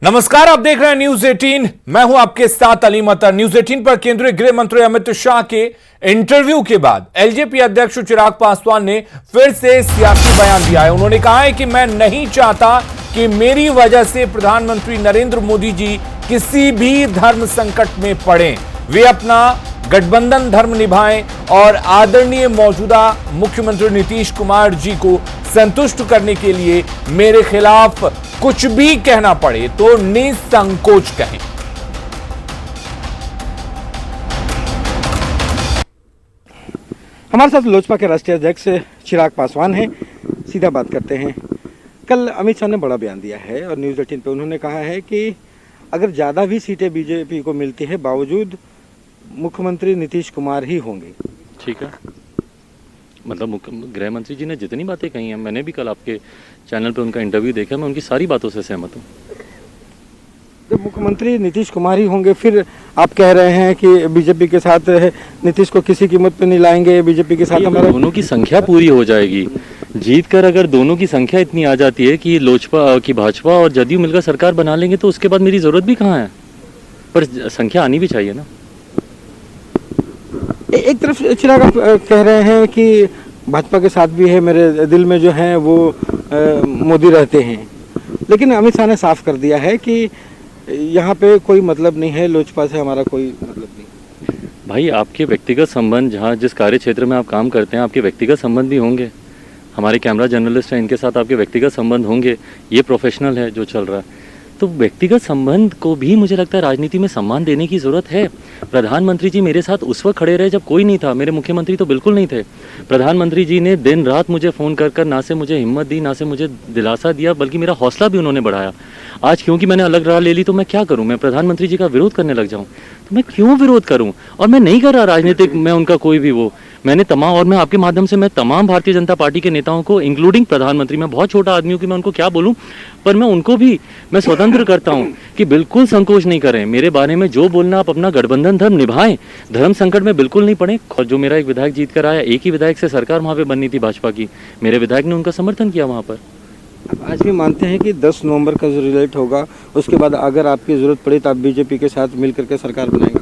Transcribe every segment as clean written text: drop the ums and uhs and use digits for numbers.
नमस्कार, आप देख रहे हैं न्यूज 18। मैं हूं आपके साथ अली मतर। न्यूज 18 पर केंद्रीय गृह मंत्री अमित शाह के इंटरव्यू के बाद एलजेपी अध्यक्ष चिराग पासवान ने फिर से सियासी बयान दिया है। उन्होंने कहा है कि मैं नहीं चाहता कि मेरी वजह से प्रधानमंत्री नरेंद्र मोदी जी किसी भी धर्म संकट में पड़ें। वे अपना गठबंधन धर्म निभाएं और आदरणीय मौजूदा मुख्यमंत्री नीतीश कुमार जी को संतुष्ट करने के लिए मेरे खिलाफ कुछ भी कहना पड़े तो निसंकोच कहें। हमारे साथ लोजपा के राष्ट्रीय अध्यक्ष चिराग पासवान हैं। सीधा बात करते हैं। कल अमित शाह ने बड़ा बयान दिया है और न्यूज़ 18 पे उन्होंने कहा है कि अगर ज़्यादा भी सीटें बीजेपी को मिलती है बावजूद मुख्यमंत्री नीतीश कुमार ही होंगे। ठीक है, मतलब गृह मंत्री जी ने जितनी बातें कही हैं, मैंने भी कल आपके चैनल पे उनका इंटरव्यू देखा, मैं उनकी सारी बातों से सहमत हूँ। जब मुख्यमंत्री नीतीश कुमार ही होंगे, फिर आप कह रहे हैं कि बीजेपी के साथ नीतीश को किसी कीमत पे नहीं लाएंगे, बीजेपी के साथ हमारा दोनों की संख्या पूरी हो जाएगी। जीत कर अगर दोनों की संख्या इतनी आ जाती है कि लोजपा की भाजपा और जदयू मिलकर सरकार बना लेंगे तो उसके बाद मेरी जरूरत भी कहाँ है, पर संख्या आनी भी चाहिए ना। एक तरफ चिराग आप कह रहे हैं कि भाजपा के साथ भी है, मेरे दिल में जो है वो मोदी रहते हैं, लेकिन अमित शाह ने साफ कर दिया है कि यहाँ पे कोई मतलब नहीं है, लोजपा से हमारा कोई मतलब नहीं। भाई, आपके व्यक्तिगत संबंध जहाँ जिस कार्य क्षेत्र में आप काम करते हैं आपके व्यक्तिगत संबंध भी होंगे। हमारे कैमरा जर्नलिस्ट हैं, इनके साथ आपके व्यक्तिगत संबंध होंगे। ये प्रोफेशनल है जो चल रहा है, तो व्यक्तिगत संबंध को भी मुझे लगता है राजनीति में सम्मान देने की ज़रूरत है। प्रधानमंत्री जी मेरे साथ उस वक्त खड़े रहे जब कोई नहीं था, मेरे मुख्यमंत्री तो बिल्कुल नहीं थे। प्रधानमंत्री जी ने दिन रात मुझे फ़ोन कर ना से मुझे हिम्मत दी, ना से मुझे दिलासा दिया, बल्कि मेरा हौसला भी उन्होंने बढ़ाया। आज क्योंकि मैंने अलग राह ले ली तो मैं क्या करूं, मैं प्रधानमंत्री जी का विरोध करने लग जाऊं? तो मैं क्यों विरोध करूं? और मैं नहीं कर रहा राजनीतिक में उनका कोई भी वो, मैंने तमाम, और मैं आपके माध्यम से मैं तमाम भारतीय जनता पार्टी के नेताओं को इंक्लूडिंग प्रधानमंत्री, मैं बहुत छोटा आदमी हूं कि मैं उनको क्या बोलूं, पर मैं उनको भी मैं स्वतंत्र करता हूं कि बिल्कुल संकोच नहीं करें। मेरे बारे में जो बोलना, आप अपना गठबंधन धर्म निभाएं, धर्म संकट में बिल्कुल नहीं पड़े। और जो मेरा एक विधायक जीत कर आया, एक ही विधायक से सरकार वहां पर बननी थी भाजपा की, मेरे विधायक ने उनका समर्थन किया वहां पर। आज भी मानते हैं कि 10 नवंबर का जो रिजल्ट होगा उसके बाद अगर आपकी ज़रूरत पड़ी तो आप बीजेपी के साथ मिलकर के सरकार बनाएंगे?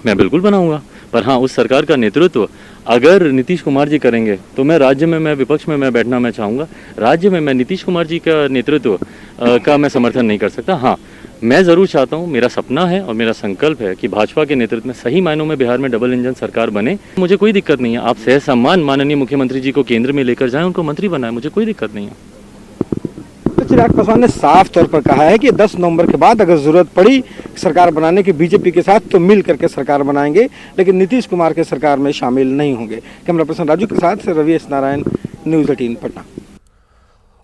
मैं बिल्कुल बनाऊंगा, पर हाँ, उस सरकार का नेतृत्व अगर नीतीश कुमार जी करेंगे तो मैं राज्य में, मैं विपक्ष में मैं बैठना मैं चाहूँगा। राज्य में मैं नीतीश कुमार जी का नेतृत्व का मैं समर्थन नहीं कर सकता। हाँ, मैं ज़रूर चाहता हूँ, मेरा सपना है और मेरा संकल्प है कि भाजपा के नेतृत्व में सही मायनों में बिहार में डबल इंजन सरकार बने। मुझे कोई दिक्कत नहीं है, आप सहसम्मान माननीय मुख्यमंत्री जी को केंद्र में लेकर जाएं, उनको मंत्री बनाएं, मुझे कोई दिक्कत नहीं है। चिराग पासवान ने साफ तौर पर कहा है कि 10 नवंबर के बाद अगर जरूरत पड़ी सरकार बनाने की बीजेपी के साथ तो मिल करके सरकार बनाएंगे, लेकिन नीतीश कुमार के सरकार में शामिल नहीं होंगे। कैमरा पर्सन राजू के साथ रवि एस नारायण, न्यूज़ 18 पटना।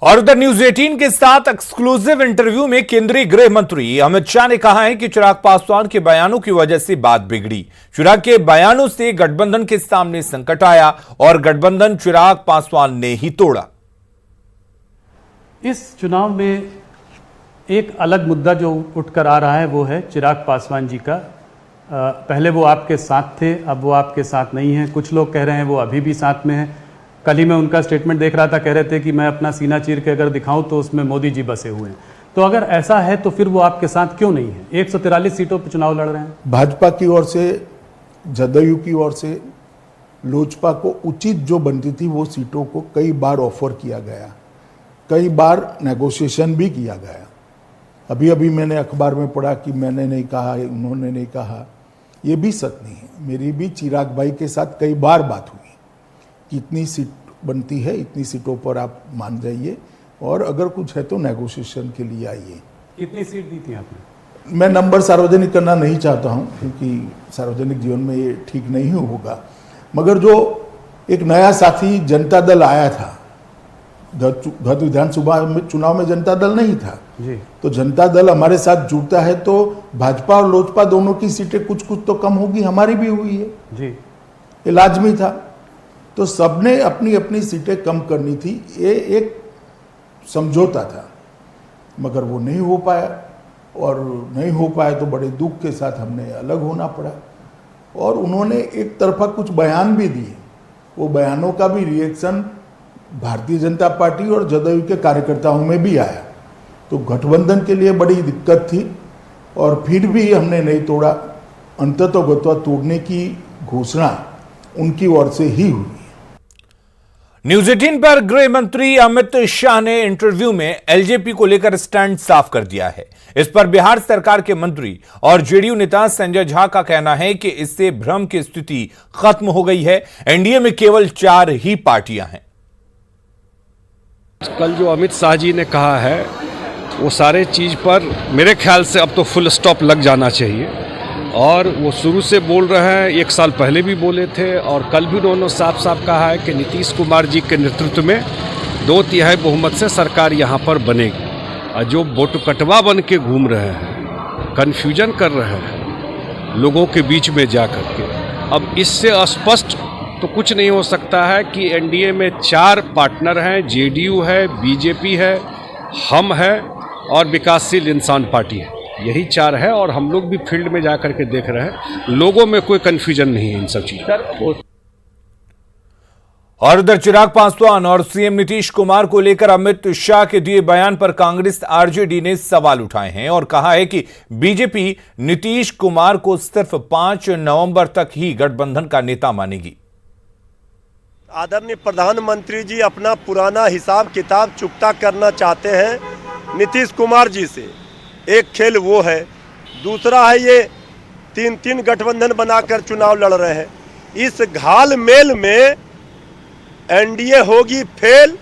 और उधर न्यूज 18 के साथ एक्सक्लूसिव इंटरव्यू में केंद्रीय गृह मंत्री अमित शाह ने कहा है कि चिराग पासवान के बयानों की वजह से बात बिगड़ी। चिराग के बयानों से गठबंधन के सामने संकट आया और गठबंधन चिराग पासवान ने ही तोड़ा। इस चुनाव में एक अलग मुद्दा जो उठकर आ रहा है वो है चिराग पासवान जी का। पहले वो आपके साथ थे, अब वो आपके साथ नहीं हैं। कुछ लोग कह रहे हैं वो अभी भी साथ में हैं। कल ही मैं उनका स्टेटमेंट देख रहा था, कह रहे थे कि मैं अपना सीना चीर के अगर दिखाऊं तो उसमें मोदी जी बसे हुए हैं। तो अगर ऐसा है तो फिर वो आपके साथ क्यों नहीं है? 143 सीटों पर चुनाव लड़ रहे हैं। भाजपा की ओर से, जदयू की ओर से लोजपा को उचित जो बनती थी वो सीटों को कई बार ऑफर किया गया, कई बार नेगोशिएशन भी किया गया। अभी अभी मैंने अखबार में पढ़ा कि मैंने नहीं कहा, उन्होंने नहीं कहा, ये भी सच नहीं है। मेरी भी चिराग भाई के साथ कई बार बात हुई कि इतनी सीट बनती है, इतनी सीटों पर आप मान जाइए और अगर कुछ है तो नेगोशिएशन के लिए आइए। कितनी सीट दी थी आपने? मैं नंबर सार्वजनिक करना नहीं चाहता हूँ क्योंकि सार्वजनिक जीवन में ये ठीक नहीं होगा, मगर जो एक नया साथी जनता दल आया था, गत विधानसभा में चुनाव में जनता दल नहीं था जी। तो जनता दल हमारे साथ जुड़ता है तो भाजपा और लोजपा दोनों की सीटें कुछ कुछ तो कम होगी, हमारी भी हुई है जी, ये लाजमी था। तो सबने अपनी अपनी सीटें कम करनी थी, ये एक समझौता था, मगर वो नहीं हो पाया और नहीं हो पाया तो बड़े दुख के साथ हमने अलग होना पड़ा। और उन्होंने एक तरफा कुछ बयान भी दिए, वो बयानों का भी रिएक्शन भारतीय जनता पार्टी और जदयू के कार्यकर्ताओं में भी आया तो गठबंधन के लिए बड़ी दिक्कत थी और फिर भी हमने नहीं तोड़ा। अंततोगत्वा तोड़ने की घोषणा उनकी ओर से ही हुई। न्यूज 18 पर गृह मंत्री अमित शाह ने इंटरव्यू में एलजेपी को लेकर स्टैंड साफ कर दिया है। इस पर बिहार सरकार के मंत्री और जेडीयू नेता संजय झा का कहना है कि इससे भ्रम की स्थिति खत्म हो गई है। एनडीए में केवल 4 ही पार्टियां हैं। कल जो अमित शाह जी ने कहा है वो सारे चीज पर मेरे ख्याल से अब तो फुल स्टॉप लग जाना चाहिए। और वो शुरू से बोल रहे हैं, 1 साल पहले भी बोले थे और कल भी उन्होंने साफ साफ कहा है कि नीतीश कुमार जी के नेतृत्व में 2/3 बहुमत से सरकार यहाँ पर बनेगी। और जो बोटकटवा बन के घूम रहे हैं, कन्फ्यूजन कर रहे हैं लोगों के बीच में जा कर के, अब इससे स्पष्ट तो कुछ नहीं हो सकता है कि एनडीए में 4 पार्टनर हैं, जेडीयू है, बीजेपी है, हम है और विकासशील इंसान पार्टी है। यही 4 है और हम लोग भी फील्ड में जाकर के देख रहे हैं, लोगों में कोई कंफ्यूजन नहीं है इन सब चीजों। और उधर चिराग पासवान और सीएम नीतीश कुमार को लेकर अमित शाह के दिए बयान पर कांग्रेस आरजेडी ने सवाल उठाए हैं और कहा है कि बीजेपी नीतीश कुमार को सिर्फ 5 नवंबर तक ही गठबंधन का नेता मानेगी। आदरणीय प्रधानमंत्री जी अपना पुराना हिसाब किताब चुकता करना चाहते हैं नीतीश कुमार जी से। एक खेल वो है, दूसरा है ये 3 गठबंधन बनाकर चुनाव लड़ रहे हैं। इस घाल मेल में एनडीए होगी फेल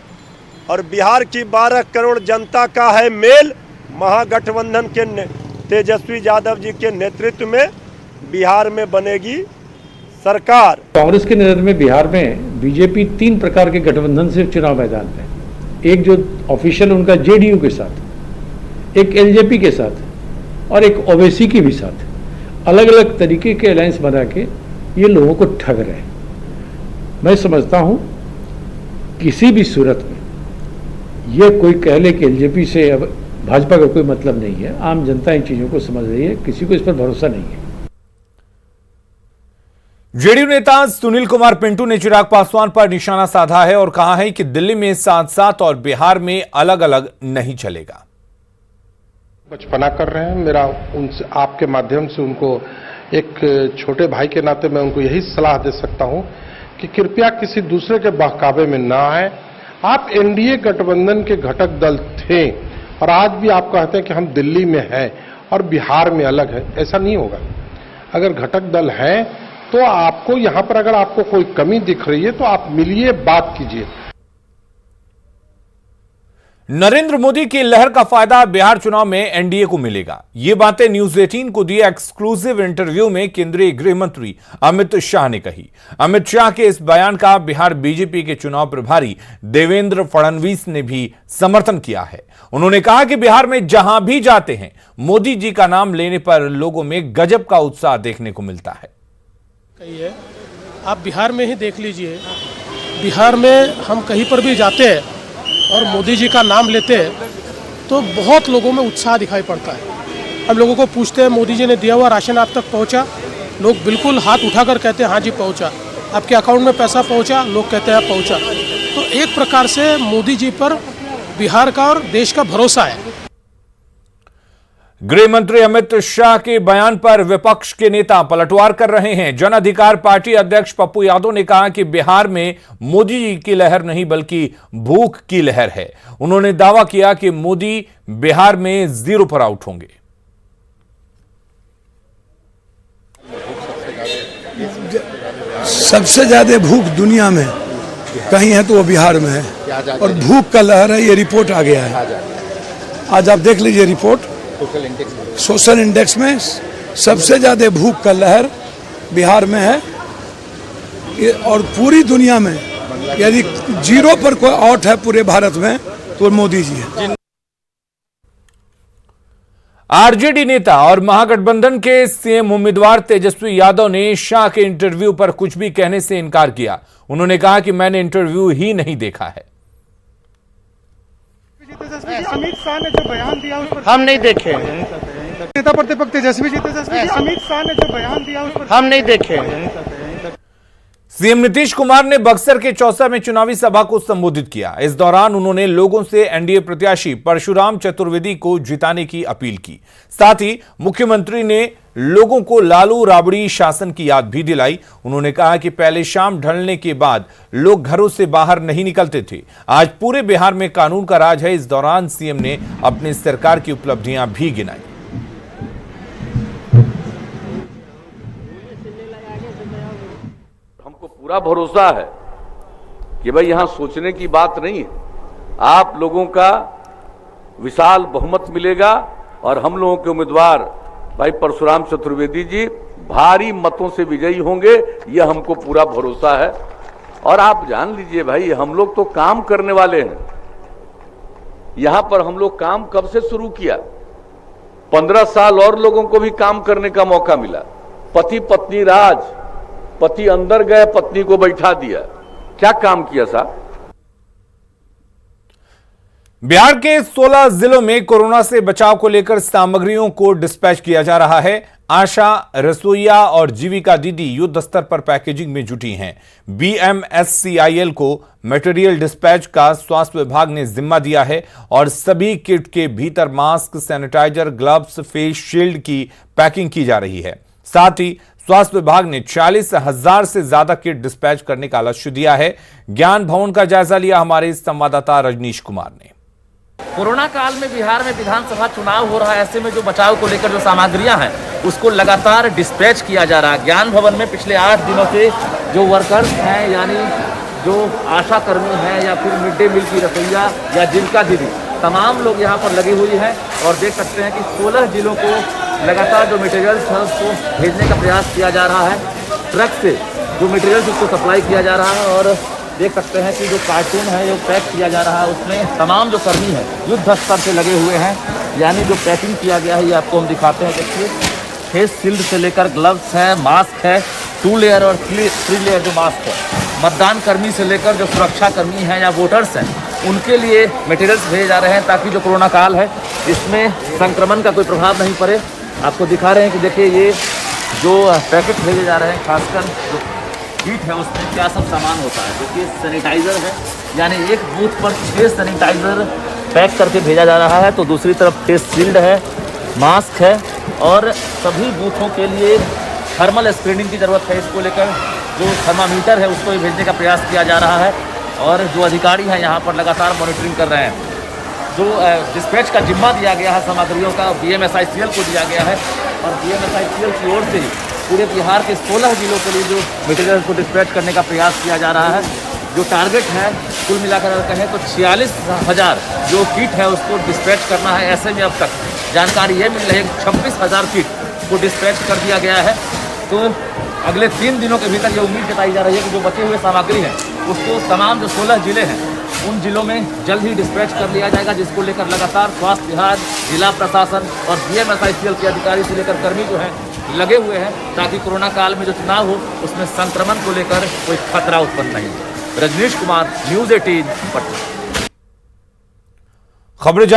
और बिहार की 12 करोड़ जनता का है मेल। महागठबंधन के तेजस्वी यादव जी के नेतृत्व में बिहार में बनेगी सरकार। कांग्रेस के नेतृत्व में बिहार में बीजेपी 3 प्रकार के गठबंधन से चुनाव मैदान में, एक जो ऑफिशियल उनका जेडीयू के साथ, एक एलजेपी के साथ और एक ओवैसी के भी साथ अलग अलग तरीके के अलायंस बना के ये लोगों को ठग रहे हैं। मैं समझता हूं किसी भी सूरत में ये कोई कह ले कि एलजेपी से अब भाजपा का कोई मतलब नहीं है। आम जनता इन चीजों को समझ रही है, किसी को इस पर भरोसा नहीं है। जेडीयू नेता सुनील कुमार पिंटू ने चिराग पासवान पर निशाना साधा है और कहा है कि दिल्ली में साथ-साथ और बिहार में अलग-अलग नहीं चलेगा। बचपना कर रहे हैं। मेरा उनसे आपके माध्यम से उनको एक छोटे भाई के नाते मैं उनको यही सलाह दे सकता हूं कि कृपया किसी दूसरे के बहकावे में ना आए। आप एनडीए गठबंधन के घटक दल थे और आज भी आप कहते हैं कि हम दिल्ली में हैं और बिहार में अलग है। ऐसा नहीं होगा। अगर घटक दल है तो आपको यहां पर अगर आपको कोई कमी दिख रही है तो आप मिलिए, बात कीजिए। नरेंद्र मोदी की लहर का फायदा बिहार चुनाव में एनडीए को मिलेगा। ये बातें न्यूज 18 को दिए एक्सक्लूसिव इंटरव्यू में केंद्रीय गृह मंत्री अमित शाह ने कही। अमित शाह के इस बयान का बिहार बीजेपी के चुनाव प्रभारी देवेंद्र फडणवीस ने भी समर्थन किया है। उन्होंने कहा कि बिहार में जहां भी जाते हैं मोदी जी का नाम लेने पर लोगों में गजब का उत्साह देखने को मिलता है। आप बिहार में ही देख लीजिए, बिहार में हम कहीं पर भी जाते हैं और मोदी जी का नाम लेते हैं तो बहुत लोगों में उत्साह दिखाई पड़ता है। हम लोगों को पूछते हैं मोदी जी ने दिया हुआ राशन आप तक पहुंचा? लोग बिल्कुल हाथ उठाकर कहते हैं हाँ जी पहुंचा। आपके अकाउंट में पैसा पहुंचा? लोग कहते हैं पहुंचा। तो एक प्रकार से मोदी जी पर बिहार का और देश का भरोसा है। गृह मंत्री अमित शाह के बयान पर विपक्ष के नेता पलटवार कर रहे हैं। जन अधिकार पार्टी अध्यक्ष पप्पू यादव ने कहा कि बिहार में मोदी जी की लहर नहीं बल्कि भूख की लहर है। उन्होंने दावा किया कि मोदी बिहार में 0 पर आउट होंगे। सबसे ज्यादा भूख दुनिया में कहीं है तो वो बिहार में है और भूख का लहर है। ये रिपोर्ट आ गया है, आज आप देख लीजिए रिपोर्ट। सोशल इंडेक्स में सबसे ज्यादा भूख का लहर बिहार में है और पूरी दुनिया में यदि 0 पर कोई आउट है पूरे भारत में तो मोदी जी है। आरजेडी नेता और महागठबंधन के सीएम उम्मीदवार तेजस्वी यादव ने शाह के इंटरव्यू पर कुछ भी कहने से इनकार किया। उन्होंने कहा कि मैंने इंटरव्यू ही नहीं देखा है। अमित शाह ने जो बयान दिया उस पर हम नहीं देखे। नेता प्रतिपक्ष तेजस्वी जी अमित शाह ने जो बयान दिया उस पर हम नहीं देखे। सीएम नीतीश कुमार ने बक्सर के चौसा में चुनावी सभा को संबोधित किया। इस दौरान उन्होंने लोगों से एनडीए प्रत्याशी परशुराम चतुर्वेदी को जिताने की अपील की। साथ ही मुख्यमंत्री ने लोगों को लालू राबड़ी शासन की याद भी दिलाई। उन्होंने कहा कि पहले शाम ढलने के बाद लोग घरों से बाहर नहीं निकलते थे। आज पूरे बिहार में कानून का राज है। इस दौरान सीएम ने अपनी सरकार की उपलब्धियां भी गिनाई। हमको पूरा भरोसा है कि भाई यहां सोचने की बात नहीं है। आप लोगों का विशाल बहुमत मिलेगा और हम लोगों के उम्मीदवार भाई परशुराम चतुर्वेदी जी भारी मतों से विजयी होंगे, यह हमको पूरा भरोसा है। और आप जान लीजिए भाई, हम लोग तो काम करने वाले हैं। यहां पर हम लोग काम कब से शुरू किया? 15 साल और लोगों को भी काम करने का मौका मिला। पति पत्नी राज, पति अंदर गए, पत्नी को बैठा दिया। क्या काम किया साहब? बिहार के 16 जिलों में कोरोना से बचाव को लेकर सामग्रियों को डिस्पैच किया जा रहा है। आशा, रसोइया और जीविका दीदी युद्ध स्तर पर पैकेजिंग में जुटी हैं। बीएमएससीआईएल को मटेरियल डिस्पैच का स्वास्थ्य विभाग ने जिम्मा दिया है और सभी किट के भीतर mask, sanitiser, gloves, face shield की पैकिंग की जा रही है। साथ ही स्वास्थ्य विभाग ने 40,000 से ज्यादा किट डिस्पैच करने का लक्ष्य दिया है। ज्ञान भवन का जायजा लिया हमारे संवाददाता रजनीश कुमार ने। कोरोना काल में बिहार में विधानसभा चुनाव हो रहा है, ऐसे में जो बचाव को लेकर जो सामग्रियां हैं उसको लगातार डिस्पैच किया जा रहा है। ज्ञान भवन में पिछले 8 दिनों से जो वर्कर्स हैं, यानी जो आशा कर्मी हैं या फिर मिड डे मील की रसोइया या जीविका दीदी, तमाम लोग यहाँ पर लगे हुए हैं और देख सकते हैं कि 16 जिलों को लगातार जो मटेरियल्स है उसको भेजने का प्रयास किया जा रहा है। ट्रक से जो मटेरियल्स उसको सप्लाई किया जा रहा है और देख सकते हैं कि जो कार्टून है जो पैक किया जा रहा है उसमें तमाम जो कर्मी हैं युद्ध स्तर से लगे हुए हैं। यानी जो पैकिंग किया गया है ये आपको हम दिखाते हैं। देखिए, फेस शील्ड से लेकर ग्लव्स है, मास्क है, 2 लेयर और 3 लेयर जो मास्क है। मतदान कर्मी से लेकर जो सुरक्षा कर्मी हैं या वोटर्स हैं उनके लिए मटेरियल्स भेजे जा रहे हैं ताकि जो कोरोना काल है इसमें संक्रमण का कोई प्रभाव नहीं पड़े। आपको दिखा रहे हैं कि देखिए ये जो पैकेट भेजे जा रहे हैं, खासकर जो किट है उसमें क्या सब सामान होता है। देखिए सैनिटाइज़र है, यानी एक बूथ पर 6 सैनिटाइज़र पैक करके भेजा जा रहा है। तो दूसरी तरफ फेस शील्ड है, मास्क है और सभी बूथों के लिए थर्मल स्क्रीनिंग की ज़रूरत है। इसको लेकर जो थर्मामीटर है उसको भी भेजने का प्रयास किया जा रहा है और जो अधिकारी हैं यहाँ पर लगातार मॉनिटरिंग कर रहे हैं। जो डिस्पैच का जिम्मा दिया गया है सामग्रियों का बीएमएसआईसीएल को दिया गया है और बीएमएसआईसीएल की ओर से पूरे बिहार के 16 जिलों के लिए जो मटेरियल को डिस्पैच करने का प्रयास किया जा रहा है। जो टारगेट है कुल मिलाकर अगर कहें तो 46,000 जो किट है उसको डिस्पैच करना है। ऐसे में अब तक जानकारी ये मिल रही है कि 26,000 किट को डिस्पैच कर दिया गया है। तो अगले 3 दिनों के भीतर ये उम्मीद जताई जा रही है कि जो बचे हुए सामग्री हैं उसको तमाम जो 16 जिले हैं उन जिलों में जल्द ही डिस्पैच कर लिया जाएगा, जिसको लेकर लगातार स्वास्थ्य विभाग, जिला प्रशासन और बीएमएसआईसीएल के अधिकारी से लेकर कर्मी जो हैं लगे हुए हैं ताकि कोरोना काल में जो चुनाव हो उसमें संक्रमण को लेकर कोई खतरा उत्पन्न नहीं हो। रजनीश कुमार, न्यूज़ 18 पटना। खबरें